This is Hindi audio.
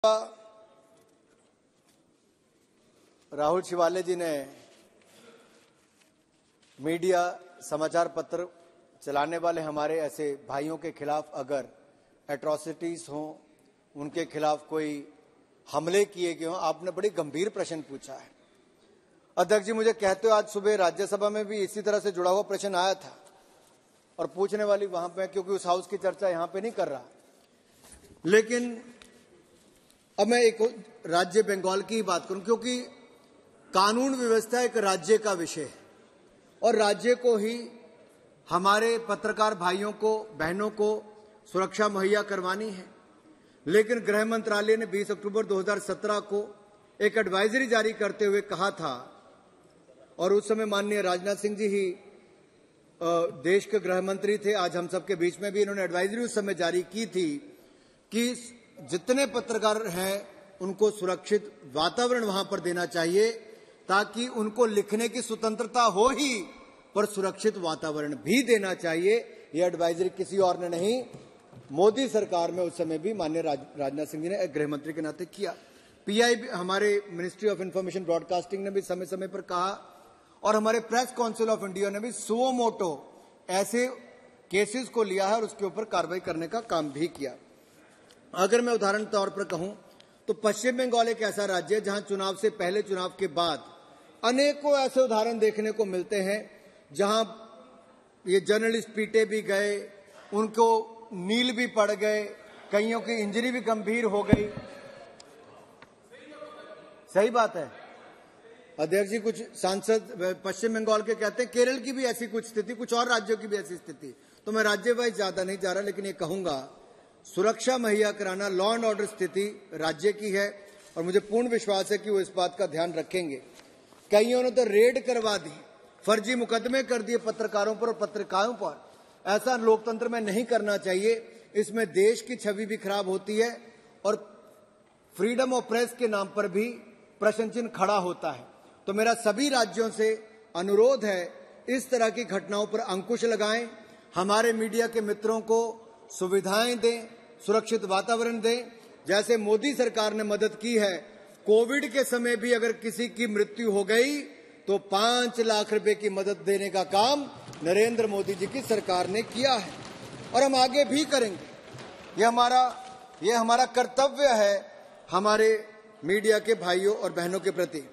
राहुल शिवाले जी ने मीडिया समाचार पत्र चलाने वाले हमारे ऐसे भाइयों के खिलाफ अगर एट्रोसिटीज हों, उनके खिलाफ कोई हमले किए गए हों, आपने बड़ी गंभीर प्रश्न पूछा है। अध्यक्ष जी, मुझे कहते हो आज सुबह राज्यसभा में भी इसी तरह से जुड़ा हुआ प्रश्न आया था और पूछने वाली वहां पे, क्योंकि उस हाउस की चर्चा यहां पे नहीं कर रहा। लेकिन अब मैं एक राज्य बंगाल की ही बात करूं, क्योंकि कानून व्यवस्था एक राज्य का विषय है और राज्य को ही हमारे पत्रकार भाइयों को बहनों को सुरक्षा मुहैया करवानी है। लेकिन गृह मंत्रालय ने 20 अक्टूबर 2017 को एक एडवाइजरी जारी करते हुए कहा था, और उस समय माननीय राजनाथ सिंह जी ही देश के गृह मंत्री थे, आज हम सबके बीच में भी इन्होंने एडवाइजरी उस समय जारी की थी कि जितने पत्रकार हैं उनको सुरक्षित वातावरण वहां पर देना चाहिए, ताकि उनको लिखने की स्वतंत्रता हो ही, पर सुरक्षित वातावरण भी देना चाहिए। यह एडवाइजरी किसी और ने नहीं, मोदी सरकार में उस समय भी माननीय राजनाथ सिंह जी ने गृह मंत्री के नाते किया। पीआई हमारे मिनिस्ट्री ऑफ इंफॉर्मेशन ब्रॉडकास्टिंग ने भी समय समय पर कहा, और हमारे प्रेस काउंसिल ऑफ इंडिया ने भी सुओ मोटो ऐसे केसेस को लिया है और उसके ऊपर कार्रवाई करने का काम भी किया। अगर मैं उदाहरण तौर पर कहूं तो पश्चिम बंगाल एक ऐसा राज्य है जहां चुनाव से पहले, चुनाव के बाद अनेकों ऐसे उदाहरण देखने को मिलते हैं जहां ये जर्नलिस्ट पीटे भी गए, उनको नील भी पड़ गए, कईयों की इंजरी भी गंभीर हो गई। सही बात है अध्यक्ष जी, कुछ सांसद पश्चिम बंगाल के कहते हैं केरल की भी ऐसी कुछ स्थिति, कुछ और राज्यों की भी ऐसी स्थिति। तो मैं राज्य वाइज ज्यादा नहीं जा रहा, लेकिन ये कहूंगा सुरक्षा मुहैया कराना, लॉ एंड ऑर्डर स्थिति राज्य की है और मुझे पूर्ण विश्वास है कि वो इस बात का ध्यान रखेंगे। कईयों ने तो रेड करवा दी, फर्जी मुकदमे कर दिए पत्रकारों पर और पत्रिकाओं पर। ऐसा लोकतंत्र में नहीं करना चाहिए, इसमें देश की छवि भी खराब होती है और फ्रीडम ऑफ प्रेस के नाम पर भी प्रश्न चिन्ह खड़ा होता है। तो मेरा सभी राज्यों से अनुरोध है, इस तरह की घटनाओं पर अंकुश लगाएं, हमारे मीडिया के मित्रों को सुविधाएं दें, सुरक्षित वातावरण दें। जैसे मोदी सरकार ने मदद की है, कोविड के समय भी अगर किसी की मृत्यु हो गई तो 5 लाख रुपए की मदद देने का काम नरेंद्र मोदी जी की सरकार ने किया है और हम आगे भी करेंगे। यह हमारा कर्तव्य है हमारे मीडिया के भाइयों और बहनों के प्रति।